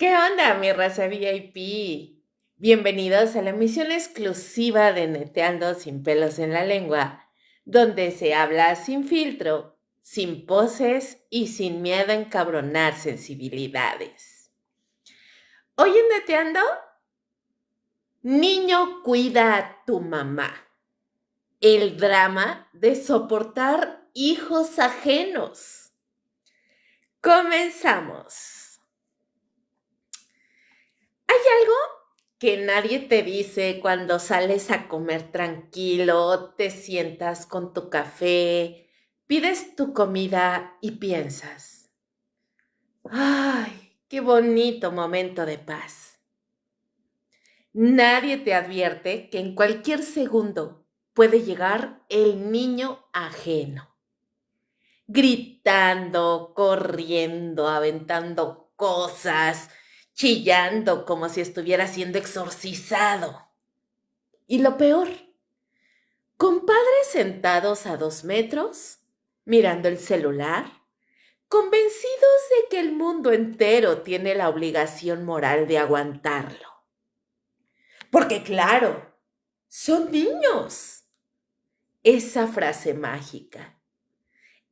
¿Qué onda, mi raza VIP? Bienvenidos a la emisión exclusiva de Neteando sin pelos en la lengua, donde se habla sin filtro, sin poses y sin miedo a encabronar sensibilidades. Hoy en Neteando, niño cuida a tu mamá. El drama de soportar hijos ajenos. Comenzamos. ¿Hay algo que nadie te dice cuando sales a comer tranquilo, te sientas con tu café, pides tu comida y piensas, ¡ay, qué bonito momento de paz! Nadie te advierte que en cualquier segundo puede llegar el niño ajeno, gritando, corriendo, aventando cosas, chillando como si estuviera siendo exorcizado. Y lo peor, con padres sentados a 2 metros, mirando el celular, convencidos de que el mundo entero tiene la obligación moral de aguantarlo. Porque claro, son niños. Esa frase mágica,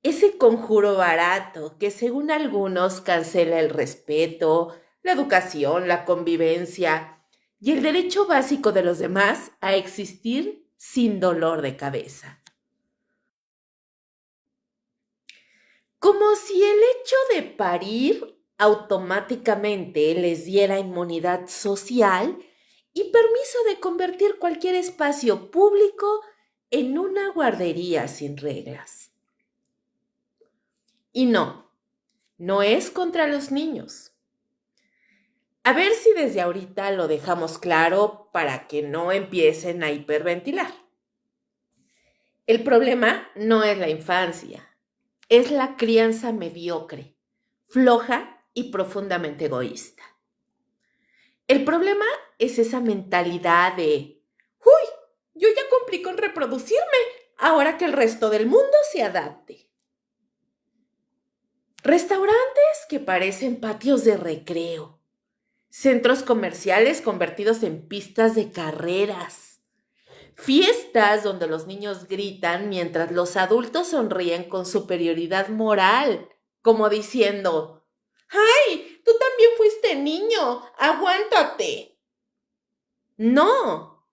ese conjuro barato que según algunos cancela el respeto, la educación, la convivencia y el derecho básico de los demás a existir sin dolor de cabeza. Como si el hecho de parir automáticamente les diera inmunidad social y permiso de convertir cualquier espacio público en una guardería sin reglas. Y no, no es contra los niños. A ver si desde ahorita lo dejamos claro para que no empiecen a hiperventilar. El problema no es la infancia, es la crianza mediocre, floja y profundamente egoísta. El problema es esa mentalidad de, uy, yo ya cumplí con reproducirme, ahora que el resto del mundo se adapte. Restaurantes que parecen patios de recreo, centros comerciales convertidos en pistas de carreras, fiestas donde los niños gritan mientras los adultos sonríen con superioridad moral, como diciendo, ¡ay! Tú también fuiste niño, aguántate. No,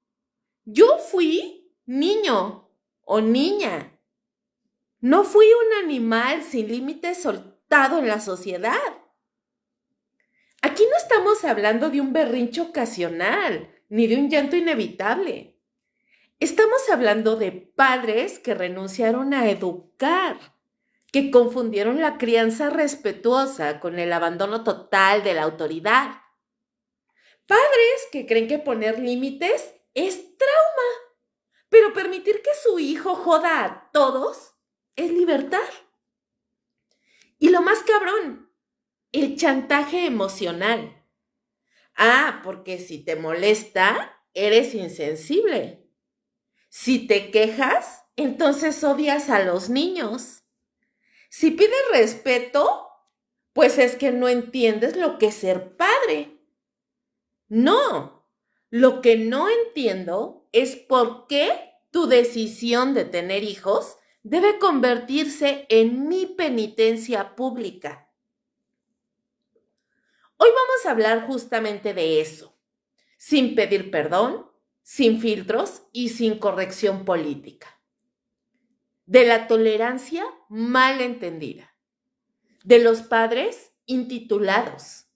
yo fui niño o niña. No fui un animal sin límites soltado en la sociedad. Aquí no estamos hablando de un berrinche ocasional, ni de un llanto inevitable. Estamos hablando de padres que renunciaron a educar, que confundieron la crianza respetuosa con el abandono total de la autoridad. Padres que creen que poner límites es trauma, pero permitir que su hijo joda a todos es libertad. Y lo más cabrón, el chantaje emocional. Ah, porque si te molesta, eres insensible. Si te quejas, entonces odias a los niños. Si pides respeto, pues es que no entiendes lo que es ser padre. No, lo que no entiendo es por qué tu decisión de tener hijos debe convertirse en mi penitencia pública. Hoy vamos a hablar justamente de eso, sin pedir perdón, sin filtros y sin corrección política. De la tolerancia mal entendida, de los padres intitulados,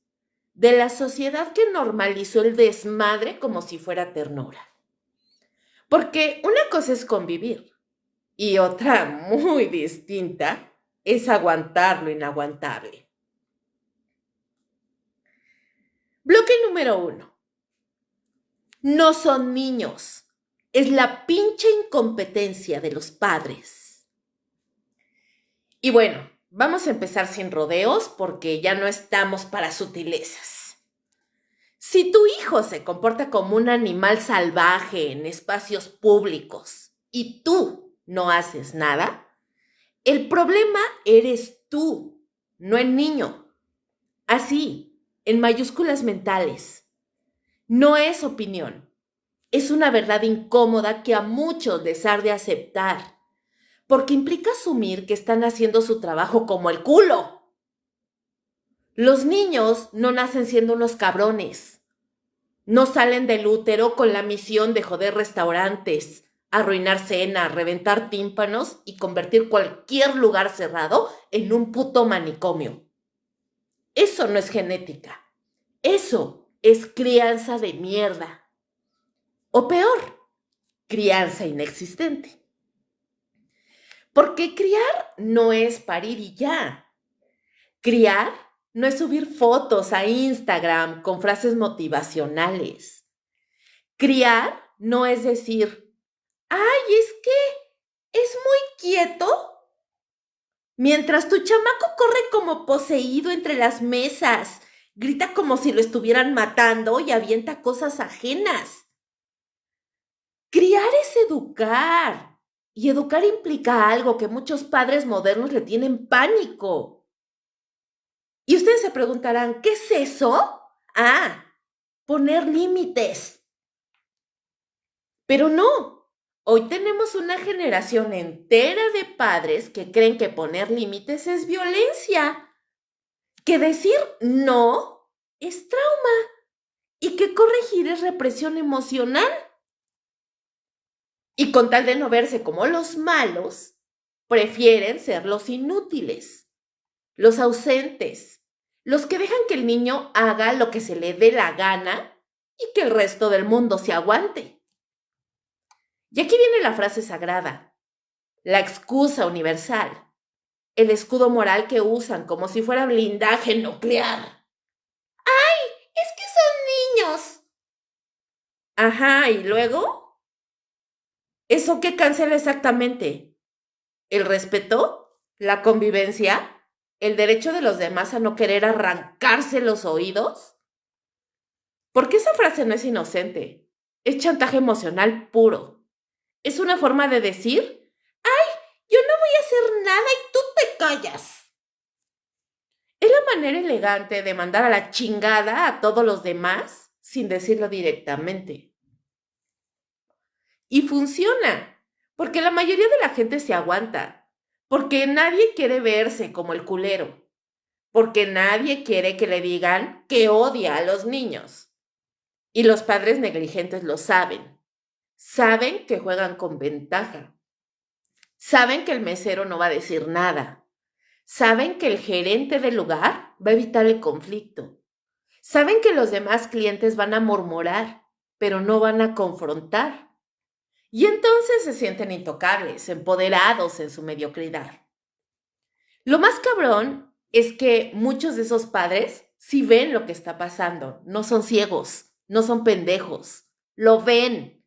de la sociedad que normalizó el desmadre como si fuera ternura. Porque una cosa es convivir y otra muy distinta es aguantar lo inaguantable. Bloque número 1. No son niños. Es la pinche incompetencia de los padres. Y bueno, vamos a empezar sin rodeos porque ya no estamos para sutilezas. Si tu hijo se comporta como un animal salvaje en espacios públicos y tú no haces nada, el problema eres tú, no el niño. Así, en mayúsculas mentales. No es opinión. Es una verdad incómoda que a muchos les arde aceptar, porque implica asumir que están haciendo su trabajo como el culo. Los niños no nacen siendo unos cabrones. No salen del útero con la misión de joder restaurantes, arruinar cenas, reventar tímpanos y convertir cualquier lugar cerrado en un puto manicomio. Eso no es genética. Eso es crianza de mierda. O peor, crianza inexistente. Porque criar no es parir y ya. Criar no es subir fotos a Instagram con frases motivacionales. Criar no es decir, ay, es que es muy quieto. Mientras tu chamaco corre como poseído entre las mesas, grita como si lo estuvieran matando y avienta cosas ajenas. Criar es educar. Y educar implica algo que muchos padres modernos le tienen pánico. Y ustedes se preguntarán, ¿qué es eso? Ah, poner límites. Pero no. Hoy tenemos una generación entera de padres que creen que poner límites es violencia, que decir no es trauma y que corregir es represión emocional. Y con tal de no verse como los malos, prefieren ser los inútiles, los ausentes, los que dejan que el niño haga lo que se le dé la gana y que el resto del mundo se aguante. Y aquí viene la frase sagrada, la excusa universal, el escudo moral que usan como si fuera blindaje nuclear. ¡Ay! Es que son niños. Ajá, ¿y luego? ¿Eso qué cancela exactamente? ¿El respeto? ¿La convivencia? ¿El derecho de los demás a no querer arrancarse los oídos? Porque esa frase no es inocente, es chantaje emocional puro. Es una forma de decir, ¡ay, yo no voy a hacer nada y tú te callas! Es la manera elegante de mandar a la chingada a todos los demás sin decirlo directamente. Y funciona, porque la mayoría de la gente se aguanta, porque nadie quiere verse como el culero, porque nadie quiere que le digan que odia a los niños. Y los padres negligentes lo saben. Saben que juegan con ventaja. Saben que el mesero no va a decir nada. Saben que el gerente del lugar va a evitar el conflicto. Saben que los demás clientes van a murmurar, pero no van a confrontar. Y entonces se sienten intocables, empoderados en su mediocridad. Lo más cabrón es que muchos de esos padres sí ven lo que está pasando, no son ciegos, no son pendejos, lo ven,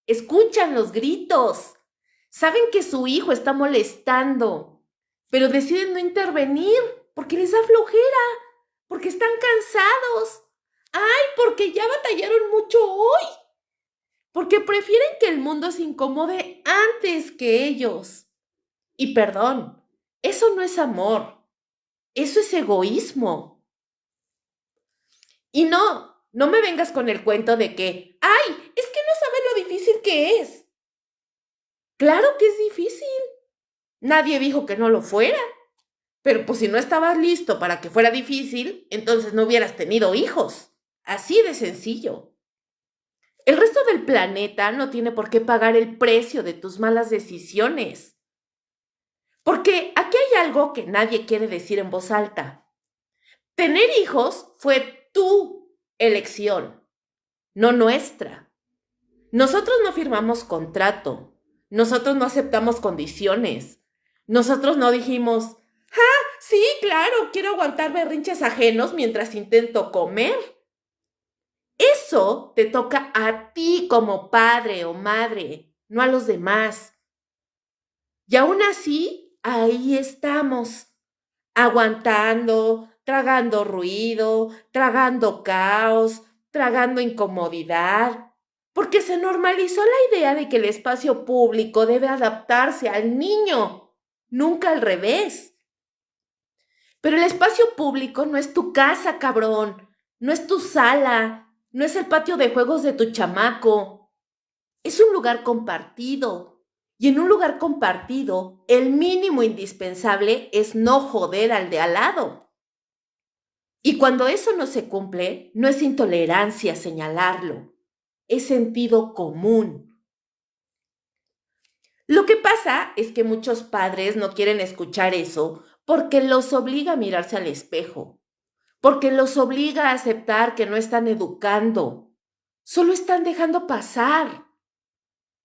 escuchan los gritos, saben que su hijo está molestando, pero deciden no intervenir porque les da flojera, porque están cansados, ay, porque ya batallaron mucho hoy. Porque prefieren que el mundo se incomode antes que ellos. Y perdón, eso no es amor, eso es egoísmo. Y no me vengas con el cuento de que, ay, es que no sabes lo difícil que es. Claro que es difícil. Nadie dijo que no lo fuera. Pero pues si no estabas listo para que fuera difícil, entonces no hubieras tenido hijos. Así de sencillo. El resto del planeta no tiene por qué pagar el precio de tus malas decisiones. Porque aquí hay algo que nadie quiere decir en voz alta. Tener hijos fue tu elección, no nuestra. Nosotros no firmamos contrato. Nosotros no aceptamos condiciones. Nosotros no dijimos, sí, claro, quiero aguantar berrinches ajenos mientras intento comer. Eso te toca a ti como padre o madre, no a los demás. Y aún así, ahí estamos, aguantando, tragando ruido, tragando caos, tragando incomodidad, porque se normalizó la idea de que el espacio público debe adaptarse al niño, nunca al revés. Pero el espacio público no es tu casa, cabrón. no es tu sala, no es el patio de juegos de tu chamaco. Es un lugar compartido. Y en un lugar compartido, el mínimo indispensable es no joder al de al lado. Y cuando eso no se cumple, no es intolerancia señalarlo, es sentido común. Lo que pasa es que muchos padres no quieren escuchar eso porque los obliga a mirarse al espejo, porque los obliga a aceptar que no están educando, solo están dejando pasar,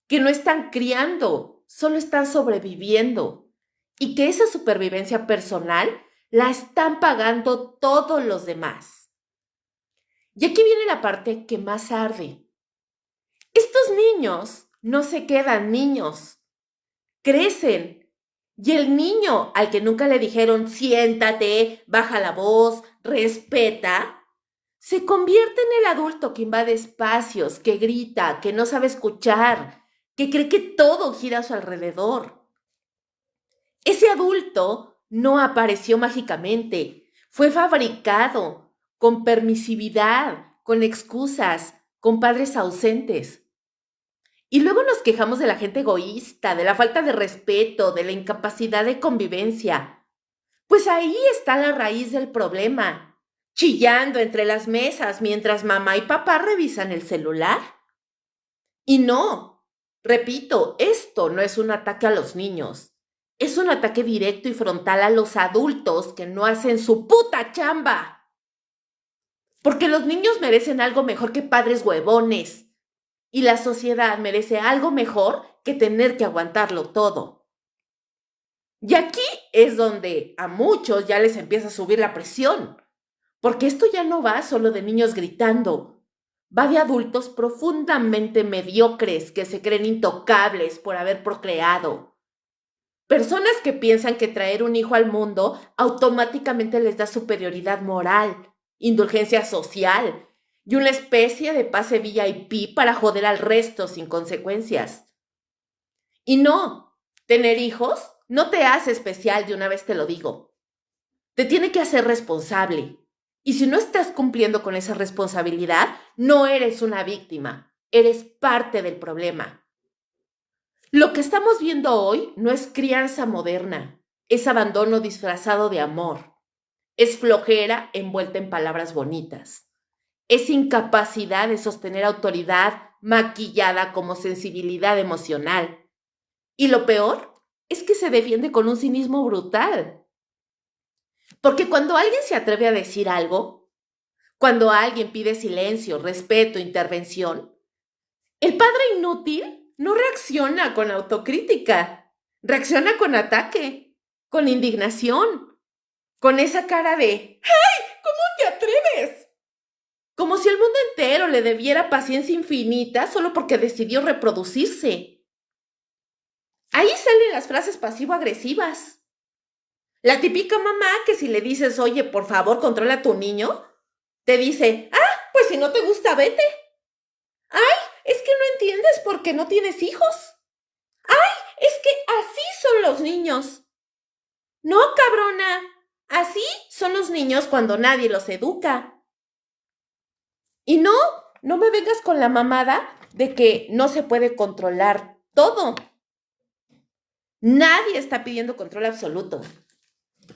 que no están criando, solo están sobreviviendo y que esa supervivencia personal la están pagando todos los demás. Y aquí viene la parte que más arde. Estos niños no se quedan niños, crecen. Y el niño al que nunca le dijeron siéntate, baja la voz, respeta, se convierte en el adulto que invade espacios, que grita, que no sabe escuchar, que cree que todo gira a su alrededor. Ese adulto no apareció mágicamente, fue fabricado con permisividad, con excusas, con padres ausentes. Y luego nos quejamos de la gente egoísta, de la falta de respeto, de la incapacidad de convivencia. Pues ahí está la raíz del problema, chillando entre las mesas mientras mamá y papá revisan el celular. Y no, repito, esto no es un ataque a los niños. Es un ataque directo y frontal a los adultos que no hacen su puta chamba. Porque los niños merecen algo mejor que padres huevones. Y la sociedad merece algo mejor que tener que aguantarlo todo. Y aquí es donde a muchos ya les empieza a subir la presión. Porque esto ya no va solo de niños gritando. Va de adultos profundamente mediocres que se creen intocables por haber procreado. Personas que piensan que traer un hijo al mundo automáticamente les da superioridad moral, indulgencia social y una especie de pase VIP para joder al resto sin consecuencias. Y no, tener hijos no te hace especial, de una vez te lo digo. Te tiene que hacer responsable. Y si no estás cumpliendo con esa responsabilidad, no eres una víctima, eres parte del problema. Lo que estamos viendo hoy no es crianza moderna, es abandono disfrazado de amor, es flojera envuelta en palabras bonitas, es incapacidad de sostener autoridad maquillada como sensibilidad emocional. Y lo peor es que se defiende con un cinismo brutal. Porque cuando alguien se atreve a decir algo, cuando alguien pide silencio, respeto, intervención, el padre inútil no reacciona con autocrítica, reacciona con ataque, con indignación, con esa cara de ¡ay! ¿Cómo te atreves? Como si el mundo entero le debiera paciencia infinita solo porque decidió reproducirse. Ahí salen las frases pasivo-agresivas. La típica mamá que si le dices, oye, por favor, controla a tu niño, te dice, pues si no te gusta, vete. Ay, es que no entiendes por qué no tienes hijos. Ay, es que así son los niños. No, cabrona, así son los niños cuando nadie los educa. Y no me vengas con la mamada de que no se puede controlar todo. Nadie está pidiendo control absoluto.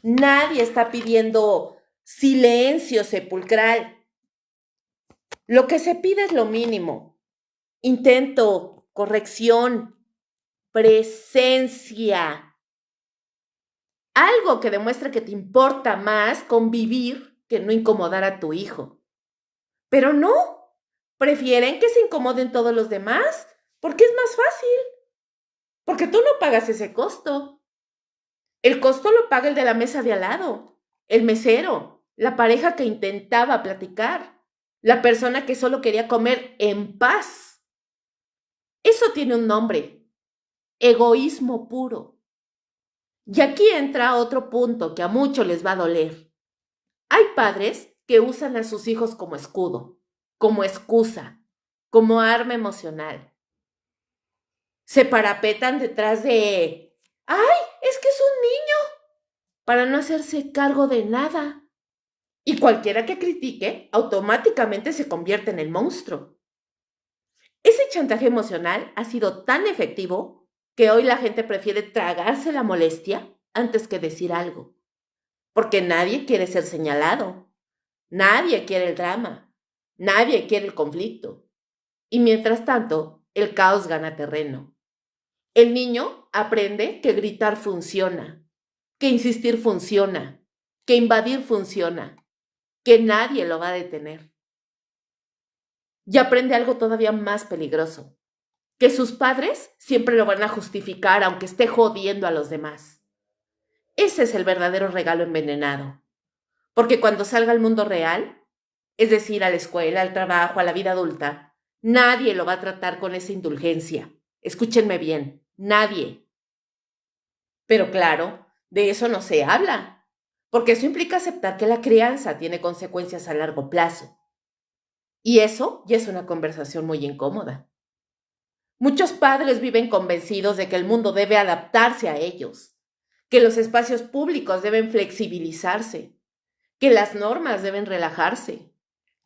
Nadie está pidiendo silencio sepulcral. Lo que se pide es lo mínimo. Intento, corrección, presencia. Algo que demuestre que te importa más convivir que no incomodar a tu hijo. Pero no, prefieren que se incomoden todos los demás porque es más fácil. Porque tú no pagas ese costo. El costo lo paga el de la mesa de al lado, el mesero, la pareja que intentaba platicar, la persona que solo quería comer en paz. Eso tiene un nombre: egoísmo puro. Y aquí entra otro punto que a muchos les va a doler. Hay padres que usan a sus hijos como escudo, como excusa, como arma emocional. Se parapetan detrás de, ¡ay, es que es un niño!, para no hacerse cargo de nada. Y cualquiera que critique automáticamente se convierte en el monstruo. Ese chantaje emocional ha sido tan efectivo que hoy la gente prefiere tragarse la molestia antes que decir algo, porque nadie quiere ser señalado, nadie quiere el drama, nadie quiere el conflicto. Y mientras tanto, el caos gana terreno. El niño aprende que gritar funciona, que insistir funciona, que invadir funciona, que nadie lo va a detener. Y aprende algo todavía más peligroso, que sus padres siempre lo van a justificar aunque esté jodiendo a los demás. Ese es el verdadero regalo envenenado. Porque cuando salga al mundo real, es decir, a la escuela, al trabajo, a la vida adulta, nadie lo va a tratar con esa indulgencia. Escúchenme bien, nadie. Pero claro, de eso no se habla, porque eso implica aceptar que la crianza tiene consecuencias a largo plazo. Y eso ya es una conversación muy incómoda. Muchos padres viven convencidos de que el mundo debe adaptarse a ellos, que los espacios públicos deben flexibilizarse, que las normas deben relajarse,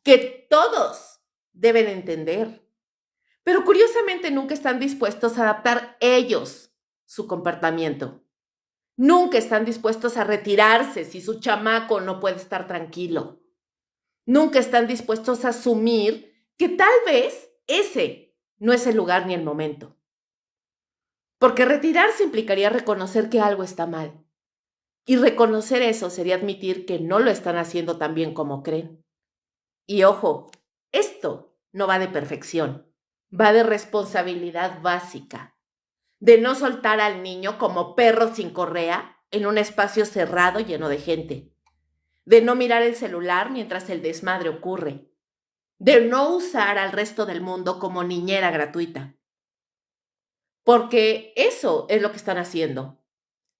que todos deben entender. Pero curiosamente nunca están dispuestos a adaptar ellos su comportamiento. Nunca están dispuestos a retirarse si su chamaco no puede estar tranquilo. Nunca están dispuestos a asumir que tal vez ese no es el lugar ni el momento. Porque retirarse implicaría reconocer que algo está mal. Y reconocer eso sería admitir que no lo están haciendo tan bien como creen. Y ojo, esto no va de perfección, va de responsabilidad básica, de no soltar al niño como perro sin correa en un espacio cerrado lleno de gente, de no mirar el celular mientras el desmadre ocurre, de no usar al resto del mundo como niñera gratuita. Porque eso es lo que están haciendo,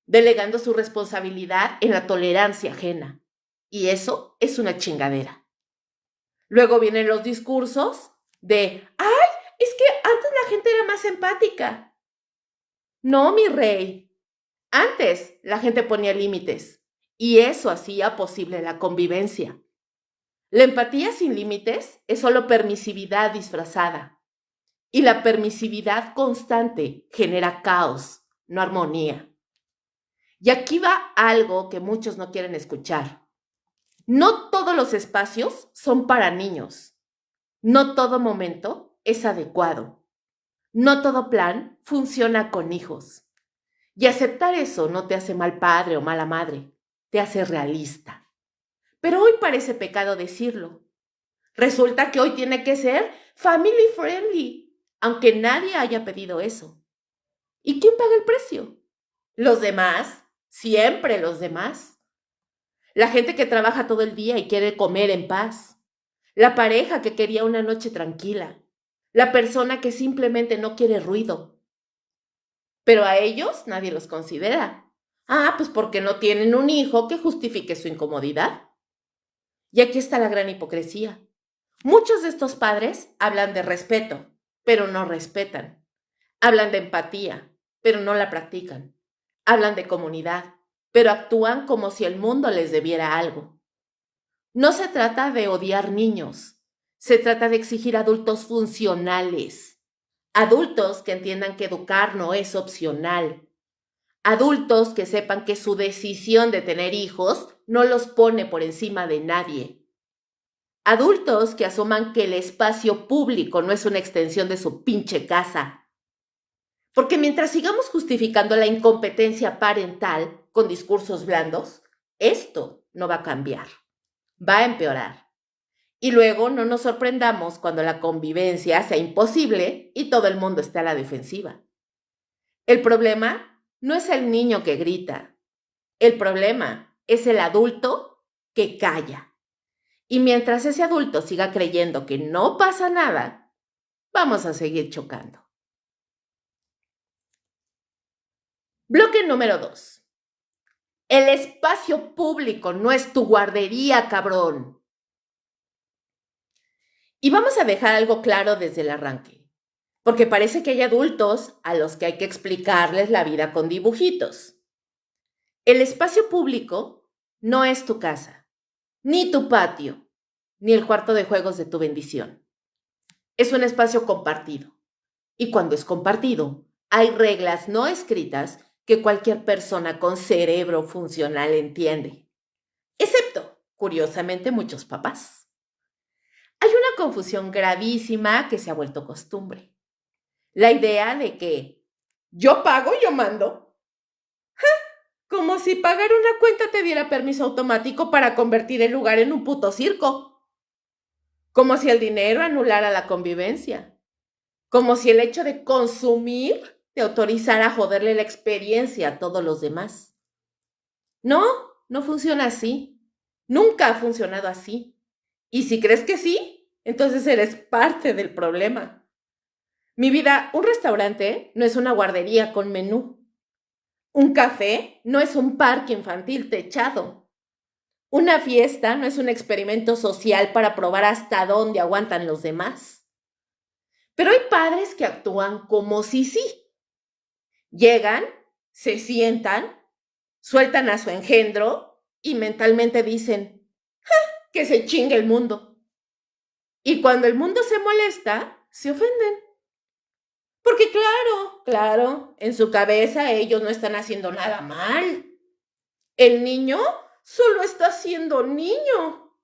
delegando su responsabilidad en la tolerancia ajena. Y eso es una chingadera. Luego vienen los discursos de, ¡ay! Es que antes la gente era más empática. No, mi rey. Antes la gente ponía límites y eso hacía posible la convivencia. La empatía sin límites es solo permisividad disfrazada y la permisividad constante genera caos, no armonía. Y aquí va algo que muchos no quieren escuchar. No todos los espacios son para niños. No todo momento es adecuado. No todo plan funciona con hijos. Y aceptar eso no te hace mal padre o mala madre, te hace realista. Pero hoy parece pecado decirlo. Resulta que hoy tiene que ser family friendly, aunque nadie haya pedido eso. ¿Y quién paga el precio? Los demás, siempre los demás. La gente que trabaja todo el día y quiere comer en paz. La pareja que quería una noche tranquila. La persona que simplemente no quiere ruido. Pero a ellos nadie los considera. Ah, pues porque no tienen un hijo que justifique su incomodidad. Y aquí está la gran hipocresía. Muchos de estos padres hablan de respeto, pero no respetan. Hablan de empatía, pero no la practican. Hablan de comunidad, pero actúan como si el mundo les debiera algo. No se trata de odiar niños, se trata de exigir adultos funcionales. Adultos que entiendan que educar no es opcional. Adultos que sepan que su decisión de tener hijos no los pone por encima de nadie. Adultos que asuman que el espacio público no es una extensión de su pinche casa. Porque mientras sigamos justificando la incompetencia parental con discursos blandos, esto no va a cambiar, va a empeorar. Y luego no nos sorprendamos cuando la convivencia sea imposible y todo el mundo esté a la defensiva. El problema no es el niño que grita. El problema es el adulto que calla. Y mientras ese adulto siga creyendo que no pasa nada, vamos a seguir chocando. Bloque número 2. El espacio público no es tu guardería, cabrón. Y vamos a dejar algo claro desde el arranque, porque parece que hay adultos a los que hay que explicarles la vida con dibujitos. El espacio público no es tu casa, ni tu patio, ni el cuarto de juegos de tu bendición. Es un espacio compartido. Y cuando es compartido, hay reglas no escritas que cualquier persona con cerebro funcional entiende. Excepto, curiosamente, muchos papás. Hay una confusión gravísima que se ha vuelto costumbre. La idea de que yo pago, yo mando. Como si pagar una cuenta te diera permiso automático para convertir el lugar en un puto circo. Como si el dinero anulara la convivencia. Como si el hecho de consumir te autorizara a joderle la experiencia a todos los demás. No, no funciona así. Nunca ha funcionado así. Y si crees que sí, entonces eres parte del problema. Mi vida, un restaurante no es una guardería con menú. Un café no es un parque infantil techado. Una fiesta no es un experimento social para probar hasta dónde aguantan los demás. Pero hay padres que actúan como si sí. Llegan, se sientan, sueltan a su engendro y mentalmente dicen, que se chingue el mundo. Y cuando el mundo se molesta, se ofenden. Porque claro, en su cabeza ellos no están haciendo nada mal. El niño solo está siendo niño.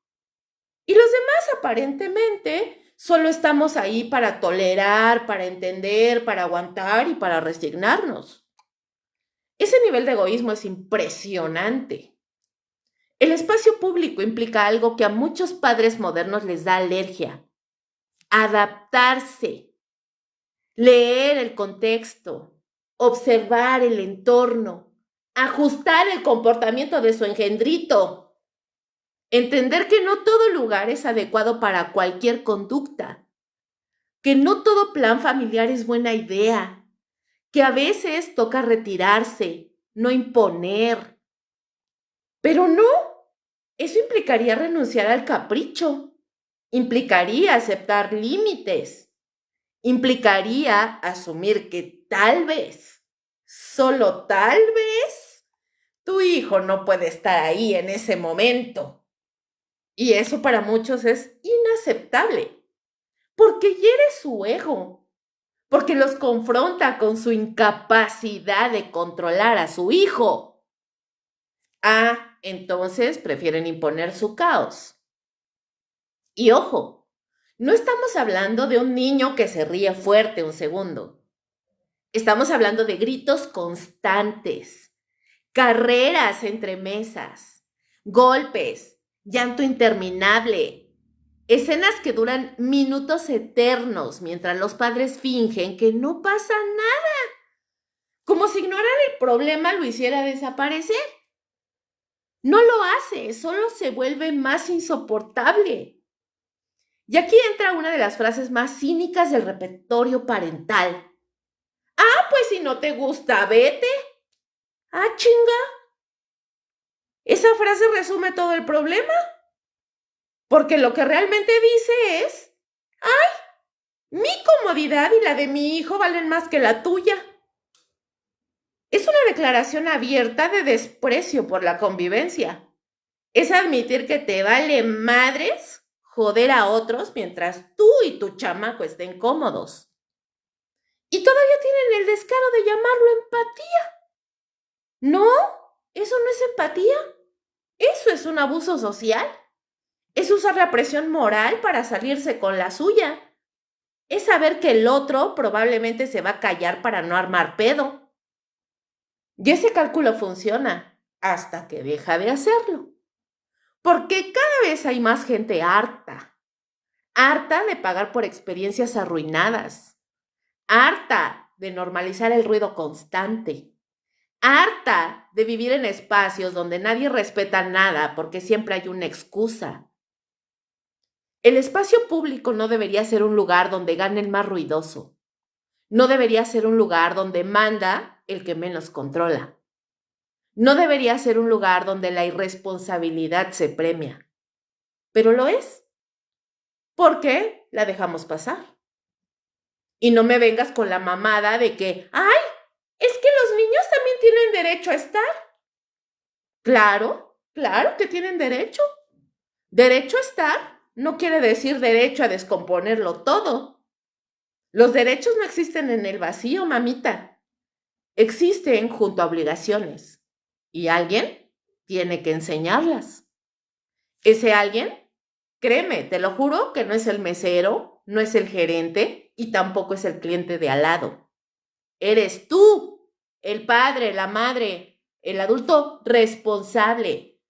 Y los demás aparentemente solo estamos ahí para tolerar, para entender, para aguantar y para resignarnos. Ese nivel de egoísmo es impresionante. El espacio público implica algo que a muchos padres modernos les da alergia: adaptarse, leer el contexto, observar el entorno, ajustar el comportamiento de su engendrito, entender que no todo lugar es adecuado para cualquier conducta, que no todo plan familiar es buena idea, que a veces toca retirarse, no imponer. Pero no, eso implicaría renunciar al capricho, implicaría aceptar límites, implicaría asumir que tal vez, solo tal vez, tu hijo no puede estar ahí en ese momento. Y eso para muchos es inaceptable, porque hiere su ego, porque los confronta con su incapacidad de controlar a su hijo. Entonces prefieren imponer su caos. Y ojo, no estamos hablando de un niño que se ríe fuerte un segundo. Estamos hablando de gritos constantes, carreras entre mesas, golpes, llanto interminable, escenas que duran minutos eternos mientras los padres fingen que no pasa nada, como si ignorar el problema lo hiciera desaparecer. No lo hace, solo se vuelve más insoportable. Y aquí entra una de las frases más cínicas del repertorio parental. Pues si no te gusta, vete. Chinga. Esa frase resume todo el problema. Porque lo que realmente dice es, mi comodidad y la de mi hijo valen más que la tuya. Es una declaración abierta de desprecio por la convivencia. Es admitir que te vale madres joder a otros mientras tú y tu chamaco estén cómodos. Y todavía tienen el descaro de llamarlo empatía. No, eso no es empatía. Eso es un abuso social. Es usar la presión moral para salirse con la suya. Es saber que el otro probablemente se va a callar para no armar pedo. Y ese cálculo funciona hasta que deja de hacerlo. Porque cada vez hay más gente harta de pagar por experiencias arruinadas, harta de normalizar el ruido constante, harta de vivir en espacios donde nadie respeta nada porque siempre hay una excusa. El espacio público no debería ser un lugar donde gane el más ruidoso. No debería ser un lugar donde manda el que menos controla. No debería ser un lugar donde la irresponsabilidad se premia. Pero lo es. ¿Por qué la dejamos pasar? Y no me vengas con la mamada de que, es que los niños también tienen derecho a estar. Claro que tienen derecho. Derecho a estar no quiere decir derecho a descomponerlo todo. Los derechos no existen en el vacío, mamita. Existen junto a obligaciones. Y alguien tiene que enseñarlas. Ese alguien, créeme, te lo juro que no es el mesero, no es el gerente y tampoco es el cliente de al lado. Eres tú, el padre, la madre, el adulto responsable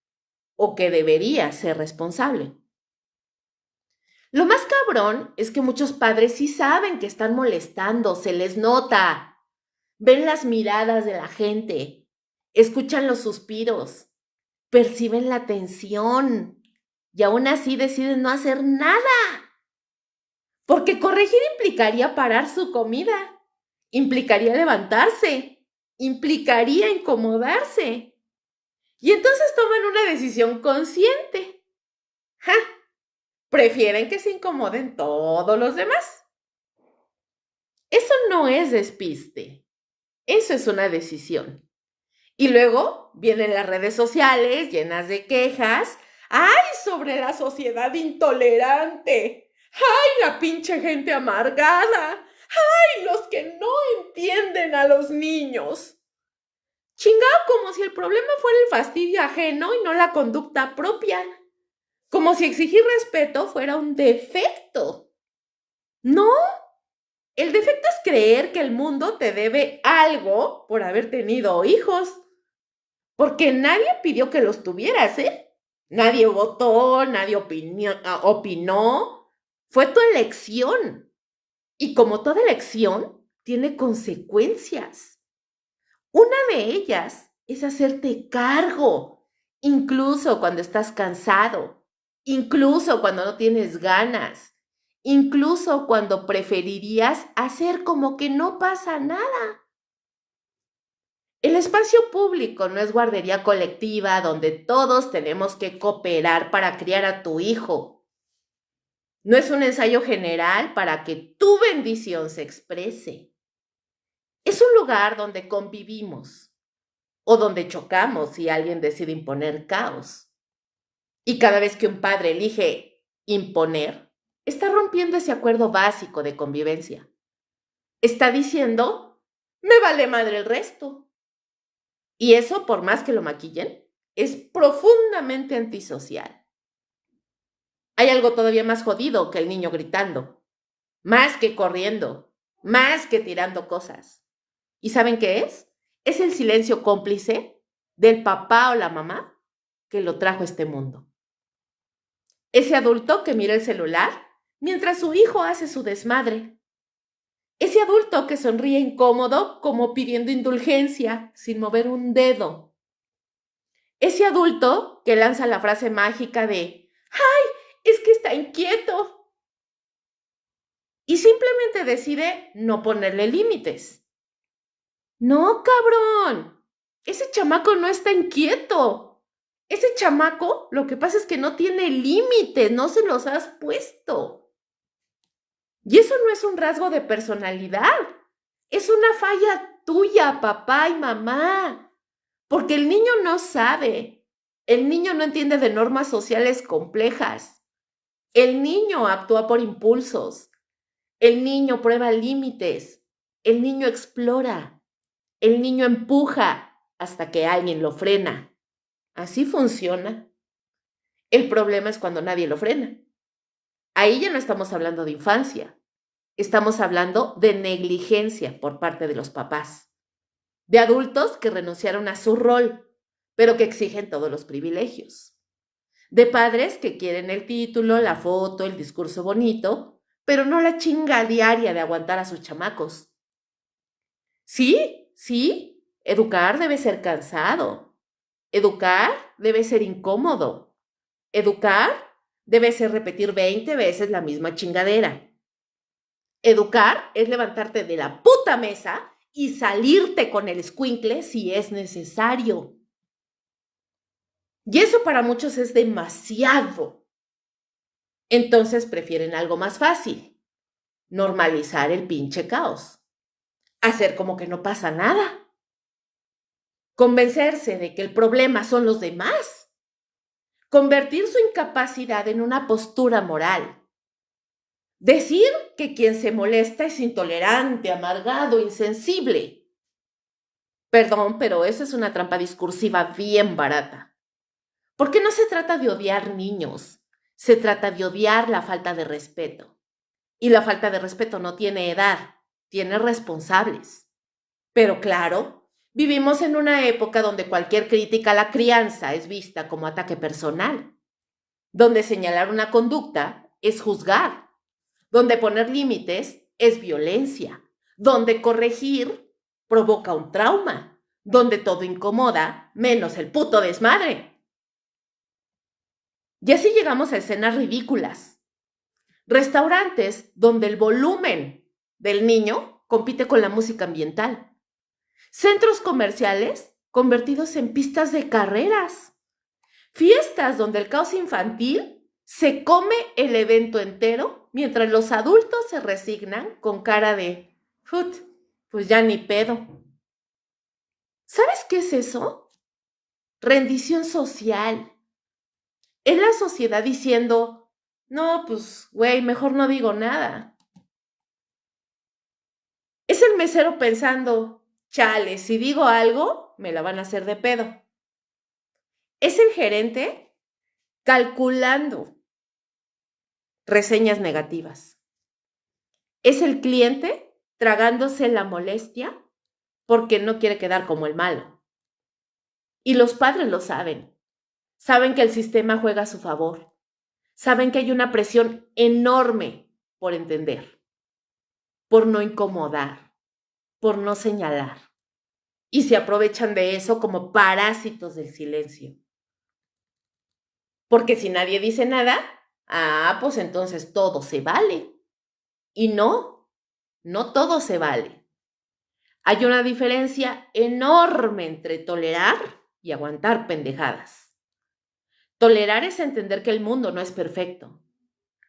o que debería ser responsable. Lo más cabrón es que muchos padres sí saben que están molestando, se les nota. Ven las miradas de la gente, escuchan los suspiros, perciben la tensión y aún así deciden no hacer nada. Porque corregir implicaría parar su comida, implicaría levantarse, implicaría incomodarse. Y entonces toman una decisión consciente. ¡Ja! Prefieren que se incomoden todos los demás. Eso no es despiste, eso es una decisión. Y luego vienen las redes sociales llenas de quejas. ¡Ay, sobre la sociedad intolerante! ¡Ay, la pinche gente amargada! ¡Ay, los que no entienden a los niños! Chingado, como si el problema fuera el fastidio ajeno y no la conducta propia. Como si exigir respeto fuera un defecto. No, el defecto es creer que el mundo te debe algo por haber tenido hijos. Porque nadie pidió que los tuvieras, ¿eh? Nadie votó, nadie opinó. Fue tu elección. Y como toda elección, tiene consecuencias. Una de ellas es hacerte cargo, incluso cuando estás cansado, incluso cuando no tienes ganas, incluso cuando preferirías hacer como que no pasa nada. El espacio público no es guardería colectiva donde todos tenemos que cooperar para criar a tu hijo. No es un ensayo general para que tu bendición se exprese. Es un lugar donde convivimos o donde chocamos si alguien decide imponer caos. Y cada vez que un padre elige imponer, está rompiendo ese acuerdo básico de convivencia. Está diciendo, me vale madre el resto. Y eso, por más que lo maquillen, es profundamente antisocial. Hay algo todavía más jodido que el niño gritando, más que corriendo, más que tirando cosas. ¿Y saben qué es? Es el silencio cómplice del papá o la mamá que lo trajo a este mundo. Ese adulto que mira el celular mientras su hijo hace su desmadre. Ese adulto que sonríe incómodo como pidiendo indulgencia sin mover un dedo. Ese adulto que lanza la frase mágica de ¡ay, es que está inquieto! Y simplemente decide no ponerle límites. No, cabrón. Ese chamaco no está inquieto. Ese chamaco, lo que pasa es que no tiene límites, no se los has puesto. Y eso no es un rasgo de personalidad. Es una falla tuya, papá y mamá. Porque el niño no sabe. El niño no entiende de normas sociales complejas. El niño actúa por impulsos. El niño prueba límites. El niño explora. El niño empuja hasta que alguien lo frena. Así funciona. El problema es cuando nadie lo frena. Ahí ya no estamos hablando de infancia. Estamos hablando de negligencia por parte de los papás. De adultos que renunciaron a su rol, pero que exigen todos los privilegios. De padres que quieren el título, la foto, el discurso bonito, pero no la chinga diaria de aguantar a sus chamacos. Sí, educar debe ser cansado. Educar debe ser incómodo. Educar debe ser repetir 20 veces la misma chingadera. Educar es levantarte de la puta mesa y salirte con el escuincle si es necesario. Y eso para muchos es demasiado. Entonces prefieren algo más fácil. Normalizar el pinche caos. Hacer como que no pasa nada. Convencerse de que el problema son los demás. convertir su incapacidad en una postura moral. Decir que quien se molesta es intolerante, amargado, insensible. Perdón, pero eso es una trampa discursiva bien barata. Porque no se trata de odiar niños, se trata de odiar la falta de respeto. Y la falta de respeto no tiene edad, tiene responsables. Pero claro, vivimos en una época donde cualquier crítica a la crianza es vista como ataque personal, donde señalar una conducta es juzgar, donde poner límites es violencia, donde corregir provoca un trauma, donde todo incomoda menos el puto desmadre. Y así llegamos a escenas ridículas. Restaurantes donde el volumen del niño compite con la música ambiental. Centros comerciales convertidos en pistas de carreras. Fiestas donde el caos infantil se come el evento entero mientras los adultos se resignan con cara de pues ya ni pedo. ¿Sabes qué es eso? Rendición social. Es la sociedad diciendo, no, pues, güey, mejor no digo nada. Es el mesero pensando, chale, si digo algo, me la van a hacer de pedo. Es el gerente calculando reseñas negativas. Es el cliente tragándose la molestia porque no quiere quedar como el malo. Y los padres lo saben. Saben que el sistema juega a su favor. Saben que hay una presión enorme por entender, por no incomodar, por no señalar. Y se aprovechan de eso como parásitos del silencio. Porque si nadie dice nada, pues entonces todo se vale. Y no todo se vale. Hay una diferencia enorme entre tolerar y aguantar pendejadas. Tolerar es entender que el mundo no es perfecto.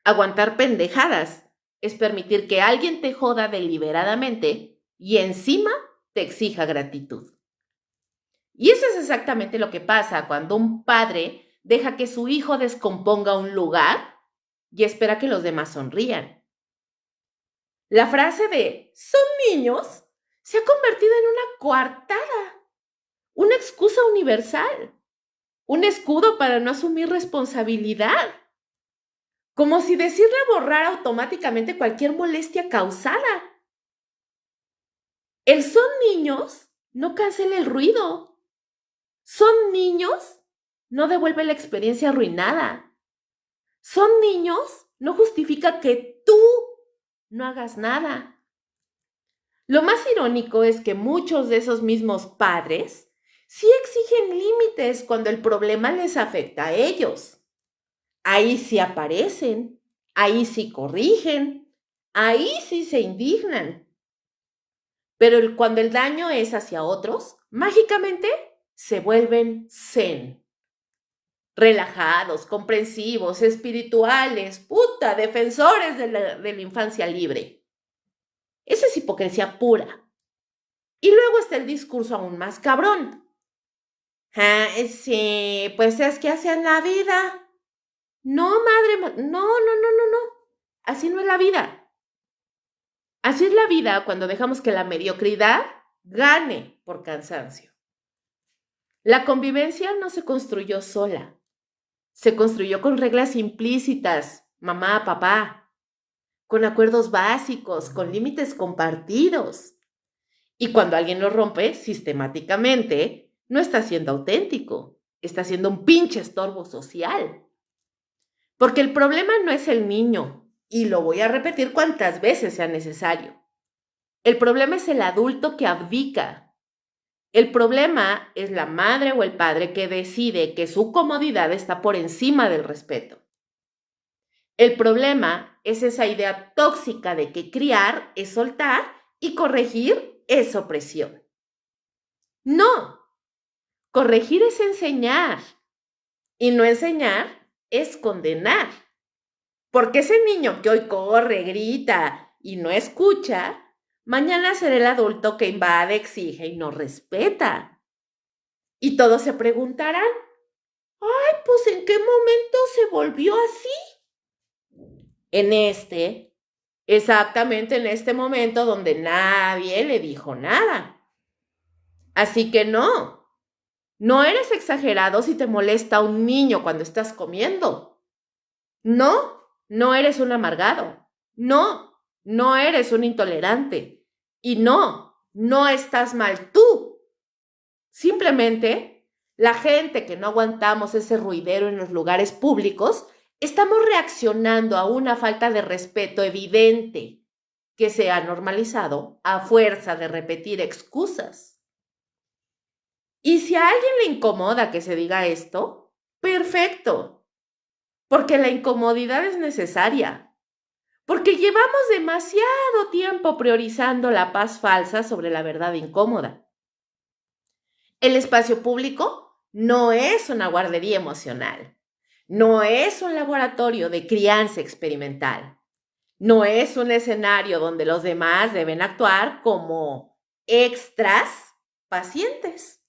Aguantar pendejadas es permitir que alguien te joda deliberadamente y encima te exija gratitud. Y eso es exactamente lo que pasa cuando un padre deja que su hijo descomponga un lugar y espera que los demás sonrían. La frase de "son niños" se ha convertido en una coartada, una excusa universal, un escudo para no asumir responsabilidad, como si decirle borrara automáticamente cualquier molestia causada. El "son niños" no cancela el ruido. Son niños no devuelve la experiencia arruinada. Son niños no justifica que tú no hagas nada. Lo más irónico es que muchos de esos mismos padres sí exigen límites cuando el problema les afecta a ellos. Ahí sí aparecen, ahí sí corrigen, ahí sí se indignan. Pero cuando el daño es hacia otros, mágicamente se vuelven zen. Relajados, comprensivos, espirituales, defensores de la infancia libre. Eso es hipocresía pura. Y luego está el discurso aún más cabrón. Sí, pues es que así es la vida. No, madre, no. Así no es la vida. Así es la vida cuando dejamos que la mediocridad gane por cansancio. La convivencia no se construyó sola. Se construyó con reglas implícitas, mamá, papá, con acuerdos básicos, con límites compartidos. Y cuando alguien lo rompe sistemáticamente, no está siendo auténtico, está siendo un pinche estorbo social. Porque el problema no es el niño, y lo voy a repetir cuantas veces sea necesario. El problema es el adulto que abdica. El problema es la madre o el padre que decide que su comodidad está por encima del respeto. El problema es esa idea tóxica de que criar es soltar y corregir es opresión. No, corregir es enseñar y no enseñar es condenar. Porque ese niño que hoy corre, grita y no escucha, mañana será el adulto que invade, exige y no respeta. Y todos se preguntarán, pues ¿en qué momento se volvió así? Exactamente en este momento donde nadie le dijo nada. Así que no eres exagerado si te molesta un niño cuando estás comiendo. No eres un amargado. No eres un intolerante. Y no estás mal tú. Simplemente, la gente que no aguantamos ese ruidero en los lugares públicos, estamos reaccionando a una falta de respeto evidente que se ha normalizado a fuerza de repetir excusas. Y si a alguien le incomoda que se diga esto, perfecto, porque la incomodidad es necesaria, porque llevamos demasiado tiempo priorizando la paz falsa sobre la verdad incómoda. El espacio público no es una guardería emocional, no es un laboratorio de crianza experimental, no es un escenario donde los demás deben actuar como extras pacientes.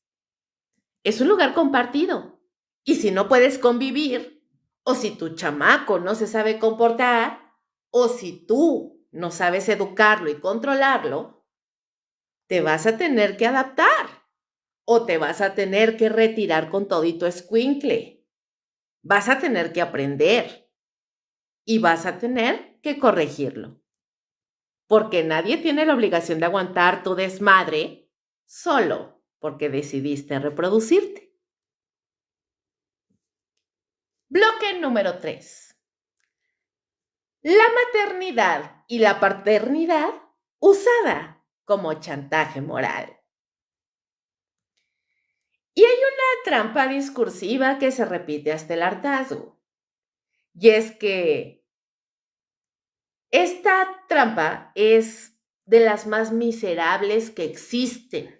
Es un lugar compartido. Y si no puedes convivir, o si tu chamaco no se sabe comportar, o si tú no sabes educarlo y controlarlo, te vas a tener que adaptar. O te vas a tener que retirar con todito escuincle. Vas a tener que aprender. Y vas a tener que corregirlo. Porque nadie tiene la obligación de aguantar tu desmadre solo porque decidiste reproducirte. Bloque número 3. La maternidad y la paternidad usada como chantaje moral. Y hay una trampa discursiva que se repite hasta el hartazgo. Y es que esta trampa es de las más miserables que existen.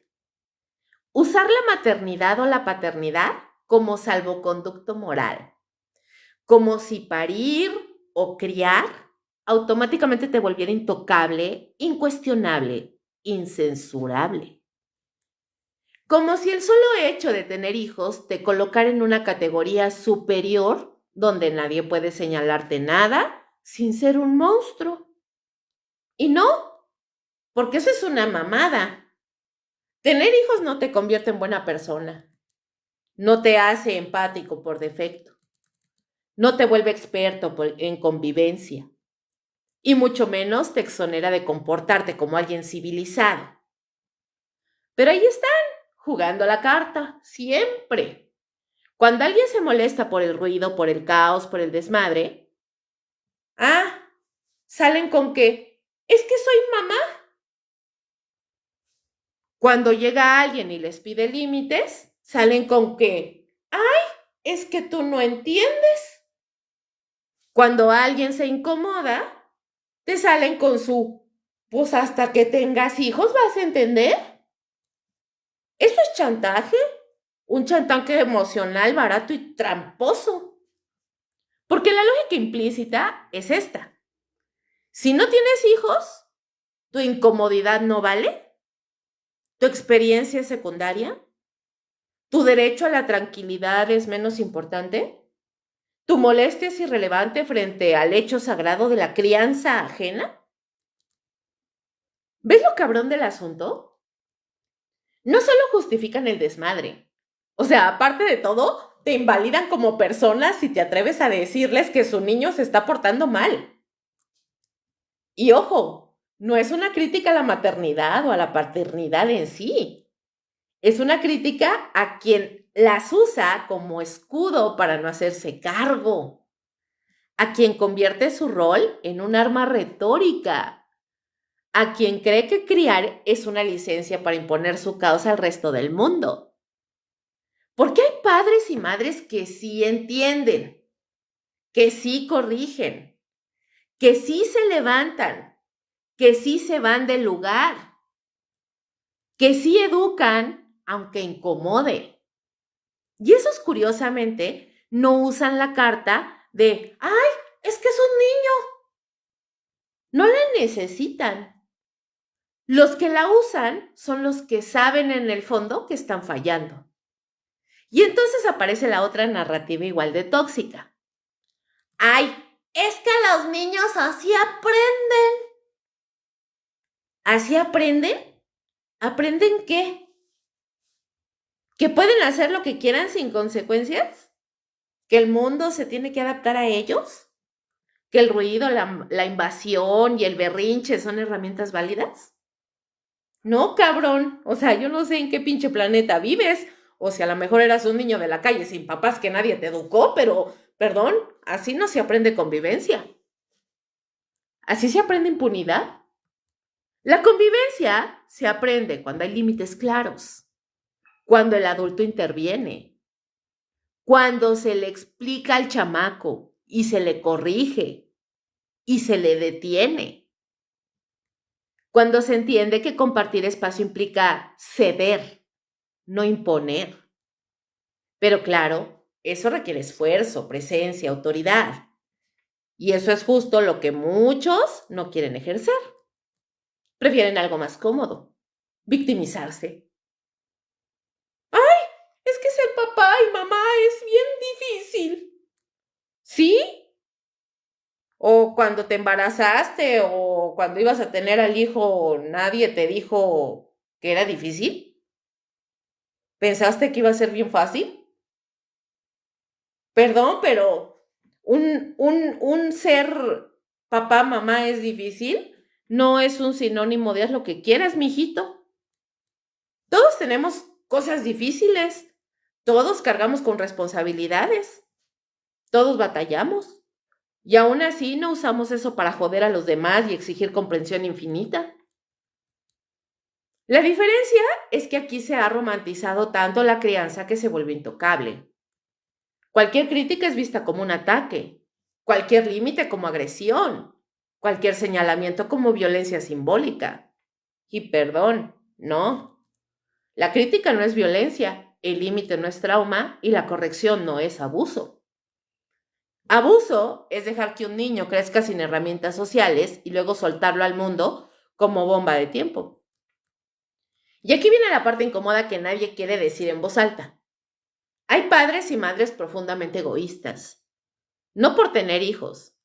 Usar la maternidad o la paternidad como salvoconducto moral. Como si parir o criar automáticamente te volviera intocable, incuestionable, incensurable. Como si el solo hecho de tener hijos te colocara en una categoría superior donde nadie puede señalarte nada sin ser un monstruo. Y no, porque eso es una mamada. Tener hijos no te convierte en buena persona. No te hace empático por defecto. No te vuelve experto en convivencia. Y mucho menos te exonera de comportarte como alguien civilizado. Pero ahí están, jugando la carta, siempre. Cuando alguien se molesta por el ruido, por el caos, por el desmadre, salen con que, es que soy mamá. Cuando llega alguien y les pide límites, salen con que, es que tú no entiendes. Cuando alguien se incomoda, te salen con su, pues hasta que tengas hijos vas a entender. Eso es chantaje, un chantaje emocional barato y tramposo. Porque la lógica implícita es esta. Si no tienes hijos, ¿tu incomodidad no vale? ¿Tu experiencia es secundaria? ¿Tu derecho a la tranquilidad es menos importante? ¿Tu molestia es irrelevante frente al hecho sagrado de la crianza ajena? ¿Ves lo cabrón del asunto? No solo justifican el desmadre. O sea, aparte de todo, te invalidan como persona si te atreves a decirles que su niño se está portando mal. Y ojo, no es una crítica a la maternidad o a la paternidad en sí. Es una crítica a quien las usa como escudo para no hacerse cargo. A quien convierte su rol en un arma retórica. A quien cree que criar es una licencia para imponer su causa al resto del mundo. Porque hay padres y madres que sí entienden, que sí corrigen, que sí se levantan, que sí se van del lugar, que sí educan, aunque incomode. Y esos, curiosamente, no usan la carta de, es que es un niño. No la necesitan. Los que la usan son los que saben en el fondo que están fallando. Y entonces aparece la otra narrativa igual de tóxica. ¡Ay! Es que los niños así aprenden. ¿Así aprenden? ¿Aprenden qué? ¿Que pueden hacer lo que quieran sin consecuencias? ¿Que el mundo se tiene que adaptar a ellos? ¿Que el ruido, la invasión y el berrinche son herramientas válidas? No, cabrón. O sea, yo no sé en qué pinche planeta vives. O si a lo mejor eras un niño de la calle sin papás que nadie te educó, pero, perdón, así no se aprende convivencia. ¿Así se aprende impunidad? La convivencia se aprende cuando hay límites claros, cuando el adulto interviene, cuando se le explica al chamaco y se le corrige y se le detiene, cuando se entiende que compartir espacio implica ceder, no imponer. Pero claro, eso requiere esfuerzo, presencia, autoridad. Y eso es justo lo que muchos no quieren ejercer. Prefieren algo más cómodo, victimizarse. ¡Ay! Es que ser papá y mamá es bien difícil. ¿Sí? O cuando te embarazaste o cuando ibas a tener al hijo, nadie te dijo que era difícil. ¿Pensaste que iba a ser bien fácil? Perdón, pero un ser papá, mamá es difícil. No es un sinónimo de haz lo que quieras, mijito. Todos tenemos cosas difíciles. Todos cargamos con responsabilidades. Todos batallamos. Y aún así no usamos eso para joder a los demás y exigir comprensión infinita. La diferencia es que aquí se ha romantizado tanto la crianza que se vuelve intocable. Cualquier crítica es vista como un ataque, cualquier límite como agresión, cualquier señalamiento como violencia simbólica. Y perdón, no. La crítica no es violencia, el límite no es trauma y la corrección no es abuso. Abuso es dejar que un niño crezca sin herramientas sociales y luego soltarlo al mundo como bomba de tiempo. Y aquí viene la parte incómoda que nadie quiere decir en voz alta. Hay padres y madres profundamente egoístas, no por tener hijos,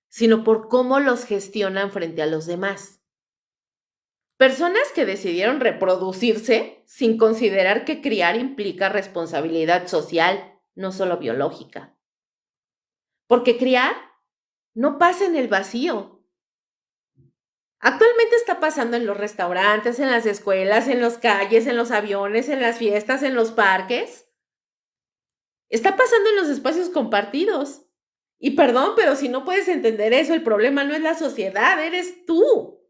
sino por cómo los gestionan frente a los demás. Personas que decidieron reproducirse sin considerar que criar implica responsabilidad social, no solo biológica. Porque criar no pasa en el vacío. Actualmente está pasando en los restaurantes, en las escuelas, en las calles, en los aviones, en las fiestas, en los parques. Está pasando en los espacios compartidos. Y perdón, pero si no puedes entender eso, el problema no es la sociedad, eres tú.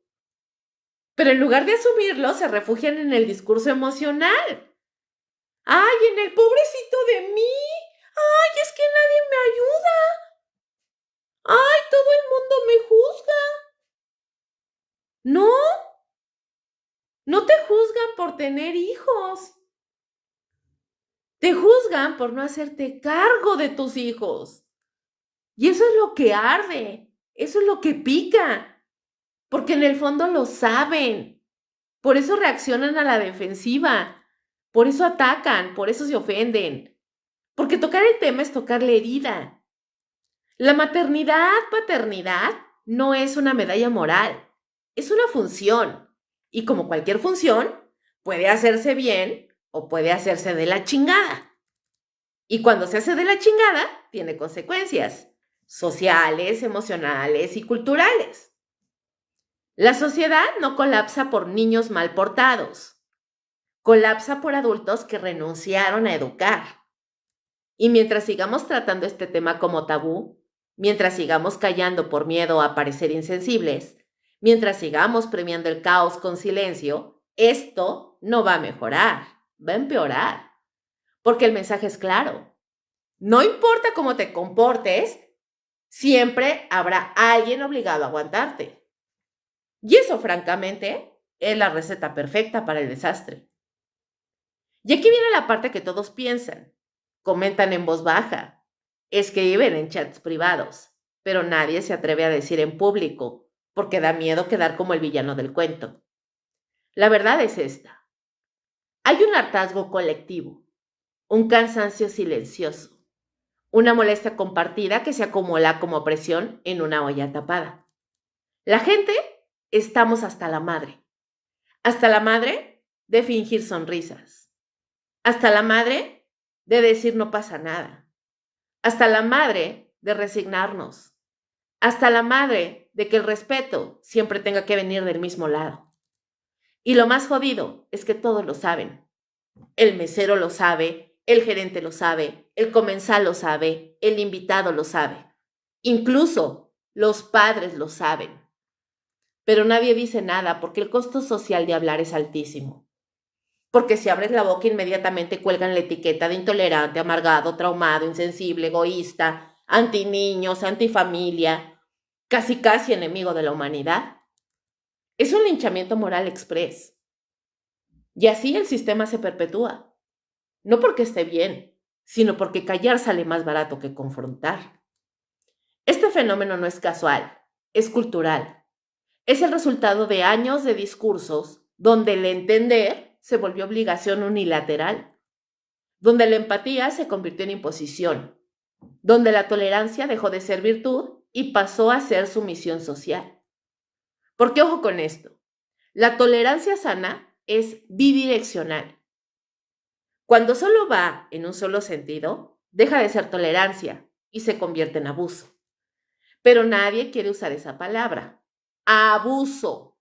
Pero en lugar de asumirlo, se refugian en el discurso emocional. ¡Ay, en el pobrecito de mí! ¡Ay, es que nadie me ayuda! ¡Ay, todo el mundo me juzga! No, no te juzgan por tener hijos. Te juzgan por no hacerte cargo de tus hijos. Y eso es lo que arde, eso es lo que pica, porque en el fondo lo saben. Por eso reaccionan a la defensiva, por eso atacan, por eso se ofenden. Porque tocar el tema es tocar la herida. La maternidad, paternidad, no es una medalla moral, es una función. Y como cualquier función, puede hacerse bien o puede hacerse de la chingada. Y cuando se hace de la chingada, tiene consecuencias sociales, emocionales y culturales. La sociedad no colapsa por niños mal portados, colapsa por adultos que renunciaron a educar. Y mientras sigamos tratando este tema como tabú, mientras sigamos callando por miedo a parecer insensibles, mientras sigamos premiando el caos con silencio, esto no va a mejorar, va a empeorar. Porque el mensaje es claro. No importa cómo te comportes, siempre habrá alguien obligado a aguantarte. Y eso, francamente, es la receta perfecta para el desastre. Y aquí viene la parte que todos piensan. Comentan en voz baja, escriben en chats privados, pero nadie se atreve a decir en público porque da miedo quedar como el villano del cuento. La verdad es esta. Hay un hartazgo colectivo. un cansancio silencioso, una molestia compartida que se acumula como presión en una olla tapada. La gente estamos hasta la madre de fingir sonrisas, hasta la madre de decir no pasa nada, hasta la madre de resignarnos, hasta la madre de que el respeto siempre tenga que venir del mismo lado. Y lo más jodido es que todos lo saben. El mesero lo sabe, el gerente lo sabe, el comensal lo sabe, el invitado lo sabe. Incluso los padres lo saben. Pero nadie dice nada porque el costo social de hablar es altísimo. Porque si abres la boca inmediatamente cuelgan la etiqueta de intolerante, amargado, traumado, insensible, egoísta, anti niños, antifamilia, casi casi enemigo de la humanidad. Es un linchamiento moral express. Y así el sistema se perpetúa. No porque esté bien, sino porque callar sale más barato que confrontar. Este fenómeno no es casual, es cultural. Es el resultado de años de discursos donde el entender se volvió obligación unilateral, donde la empatía se convirtió en imposición, donde la tolerancia dejó de ser virtud y pasó a ser sumisión social. Porque ojo con esto, la tolerancia sana es bidireccional. Cuando solo va en un solo sentido, deja de ser tolerancia y se convierte en abuso. Pero nadie quiere usar esa palabra. Abuso.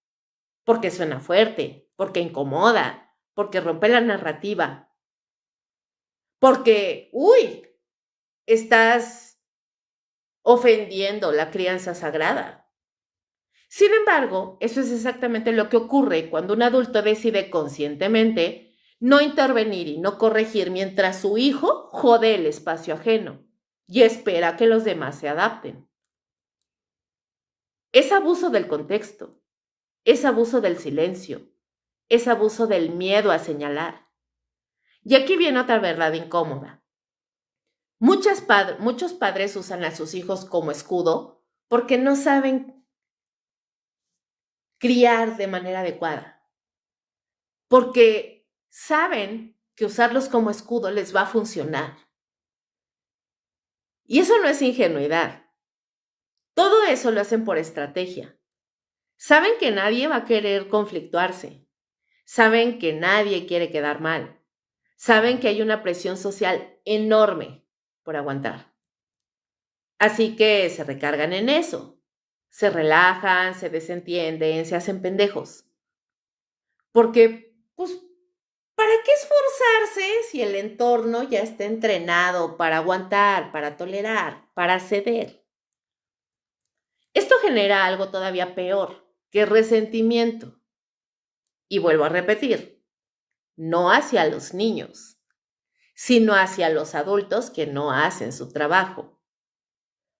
Porque suena fuerte, porque incomoda, porque rompe la narrativa. Porque, estás ofendiendo la crianza sagrada. Sin embargo, eso es exactamente lo que ocurre cuando un adulto decide conscientemente no intervenir y no corregir mientras su hijo jode el espacio ajeno y espera que los demás se adapten. Es abuso del contexto, es abuso del silencio, es abuso del miedo a señalar. Y aquí viene otra verdad incómoda. Muchos padres usan a sus hijos como escudo porque no saben criar de manera adecuada, porque saben que usarlos como escudo les va a funcionar. Y eso no es ingenuidad. Todo eso lo hacen por estrategia. Saben que nadie va a querer conflictuarse. Saben que nadie quiere quedar mal. Saben que hay una presión social enorme por aguantar. Así que se recargan en eso. Se relajan, se desentienden, se hacen pendejos. Porque, ¿para qué esforzarse si el entorno ya está entrenado para aguantar, para tolerar, para ceder? Esto genera algo todavía peor, que resentimiento. Y vuelvo a repetir, no hacia los niños, sino hacia los adultos que no hacen su trabajo.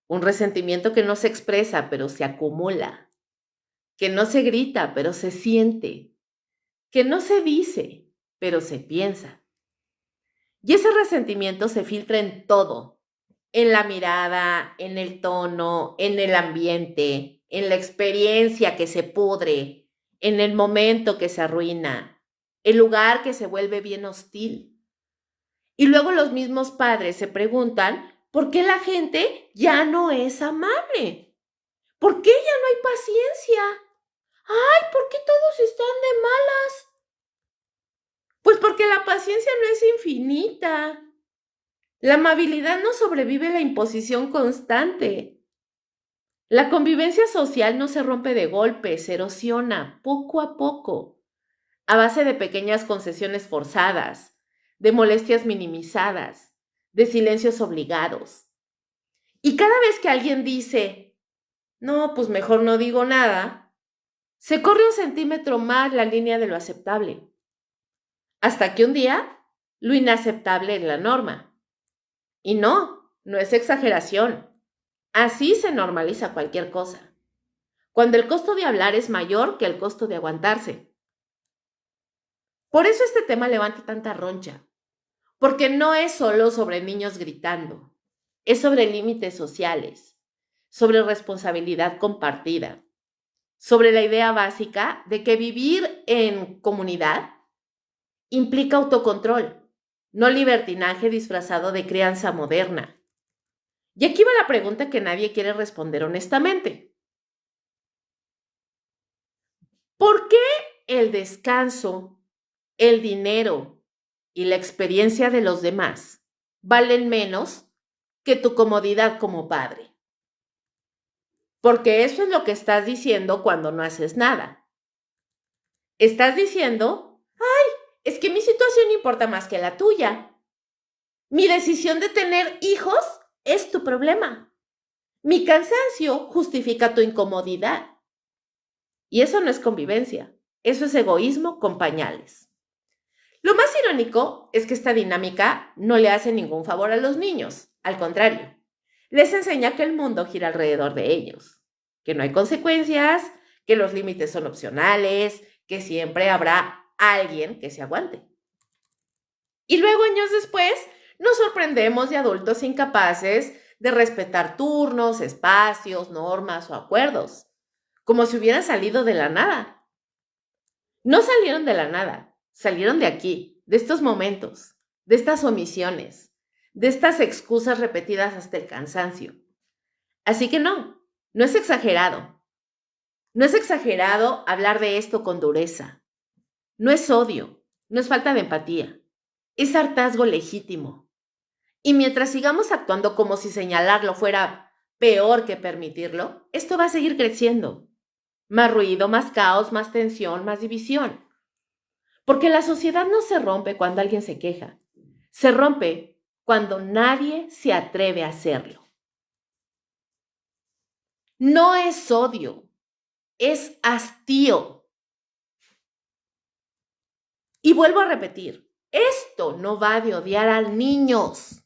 Un resentimiento que no se expresa, pero se acumula, que no se grita, pero se siente, que no se dice, pero se piensa. Y ese resentimiento se filtra en todo, en la mirada, en el tono, en el ambiente, en la experiencia que se pudre, en el momento que se arruina, el lugar que se vuelve bien hostil. Y luego los mismos padres se preguntan por qué la gente ya no es amable. ¿Por qué ya no hay paciencia? Ay, ¿por qué todos están de malas? Pues porque la paciencia no es infinita. La amabilidad no sobrevive a la imposición constante. La convivencia social no se rompe de golpe, se erosiona poco a poco, a base de pequeñas concesiones forzadas, de molestias minimizadas, de silencios obligados. Y cada vez que alguien dice, no, pues mejor no digo nada, se corre un centímetro más la línea de lo aceptable. Hasta que un día, lo inaceptable es la norma. Y no es exageración. Así se normaliza cualquier cosa. Cuando el costo de hablar es mayor que el costo de aguantarse. Por eso este tema levanta tanta roncha. Porque no es solo sobre niños gritando. Es sobre límites sociales, sobre responsabilidad compartida, sobre la idea básica de que vivir en comunidad implica autocontrol, no libertinaje disfrazado de crianza moderna. Y aquí va la pregunta que nadie quiere responder honestamente. ¿Por qué el descanso, el dinero y la experiencia de los demás valen menos que tu comodidad como padre? Porque eso es lo que estás diciendo cuando no haces nada. Estás diciendo, ay, es que mi situación importa más que la tuya. Mi decisión de tener hijos es tu problema. Mi cansancio justifica tu incomodidad. Y eso no es convivencia, eso es egoísmo con pañales. Lo más irónico es que esta dinámica no le hace ningún favor a los niños, al contrario, les enseña que el mundo gira alrededor de ellos, que no hay consecuencias, que los límites son opcionales, que siempre habrá alguien que se aguante. Y luego, años después, nos sorprendemos de adultos incapaces de respetar turnos, espacios, normas o acuerdos, como si hubieran salido de la nada. No salieron de la nada, salieron de aquí, de estos momentos, de estas omisiones, de estas excusas repetidas hasta el cansancio. Así que no es exagerado. No es exagerado hablar de esto con dureza. No es odio, no es falta de empatía. Es hartazgo legítimo. Y mientras sigamos actuando como si señalarlo fuera peor que permitirlo, esto va a seguir creciendo. Más ruido, más caos, más tensión, más división. Porque la sociedad no se rompe cuando alguien se queja. Se rompe cuando nadie se atreve a hacerlo. No es odio, es hastío. Y vuelvo a repetir, esto no va de odiar a niños.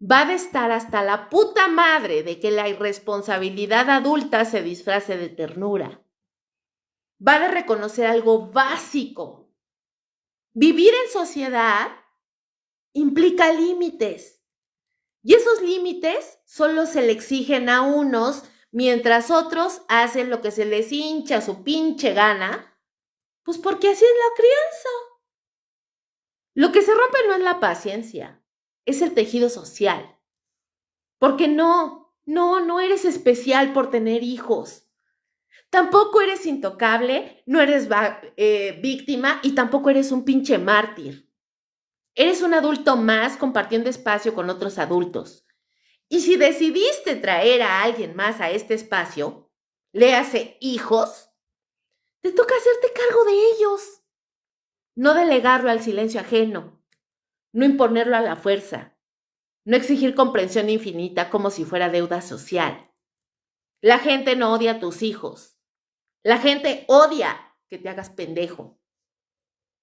Va de estar hasta la puta madre de que la irresponsabilidad adulta se disfrace de ternura. Va de reconocer algo básico. Vivir en sociedad implica límites. Y esos límites solo se le exigen a unos mientras otros hacen lo que se les hincha su pinche gana, pues porque así es la crianza. Lo que se rompe no es la paciencia, es el tejido social. Porque no eres especial por tener hijos. Tampoco eres intocable, no eres víctima y tampoco eres un pinche mártir. Eres un adulto más compartiendo espacio con otros adultos. Y si decidiste traer a alguien más a este espacio, léase hijos, te toca hacerte cargo de ellos. No delegarlo al silencio ajeno, no imponerlo a la fuerza, no exigir comprensión infinita como si fuera deuda social. La gente no odia a tus hijos. La gente odia que te hagas pendejo.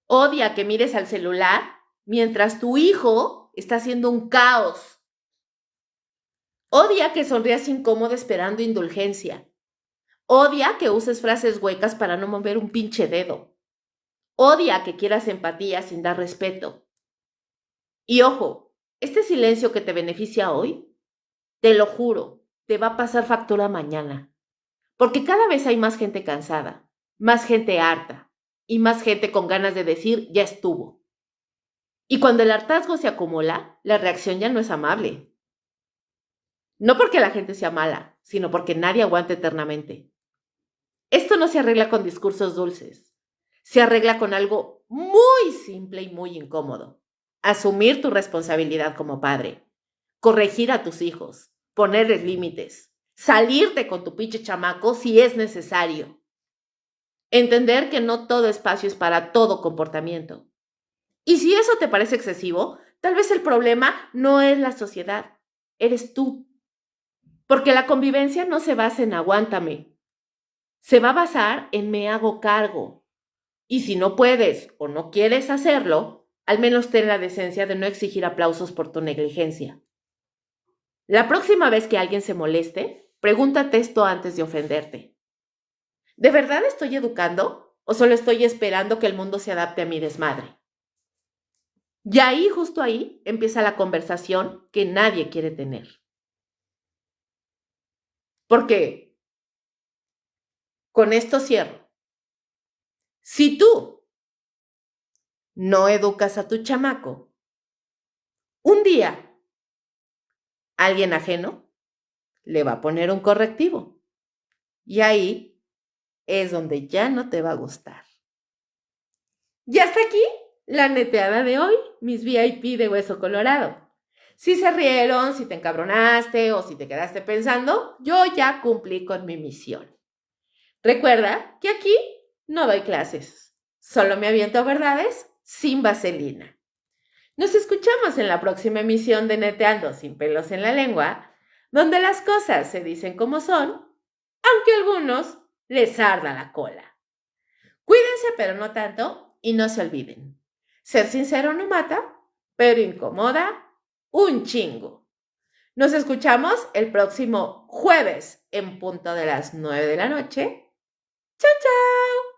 Odia que mires al celular mientras tu hijo está haciendo un caos. Odia que sonrías incómodo esperando indulgencia. Odia que uses frases huecas para no mover un pinche dedo. Odia que quieras empatía sin dar respeto. Y ojo, este silencio que te beneficia hoy, te lo juro, te va a pasar factura mañana. Porque cada vez hay más gente cansada, más gente harta y más gente con ganas de decir ya estuvo. Y cuando el hartazgo se acumula, la reacción ya no es amable. No porque la gente sea mala, sino porque nadie aguanta eternamente. Esto no se arregla con discursos dulces. Se arregla con algo muy simple y muy incómodo. Asumir tu responsabilidad como padre. Corregir a tus hijos. Ponerles límites. Salirte con tu pinche chamaco si es necesario. Entender que no todo espacio es para todo comportamiento. Y si eso te parece excesivo, tal vez el problema no es la sociedad, eres tú. Porque la convivencia no se basa en aguántame, se va a basar en me hago cargo. Y si no puedes o no quieres hacerlo, al menos ten la decencia de no exigir aplausos por tu negligencia. La próxima vez que alguien se moleste, pregúntate esto antes de ofenderte. ¿De verdad estoy educando o solo estoy esperando que el mundo se adapte a mi desmadre? Y ahí, justo ahí, empieza la conversación que nadie quiere tener. Porque, con esto cierro, si tú no educas a tu chamaco Un día, alguien ajeno le va a poner un correctivo. Y ahí es donde ya no te va a gustar. Y hasta aquí la neteada de hoy, mis VIP de hueso colorado. Si se rieron, si te encabronaste o si te quedaste pensando, yo ya cumplí con mi misión. Recuerda que aquí no doy clases, solo me aviento verdades sin vaselina. Nos escuchamos en la próxima emisión de Neteando sin pelos en la lengua, donde las cosas se dicen como son, aunque a algunos les arda la cola. Cuídense, pero no tanto, y no se olviden. Ser sincero no mata, pero incomoda un chingo. Nos escuchamos el próximo jueves en punto de las 9 de la noche. ¡Chao, chao!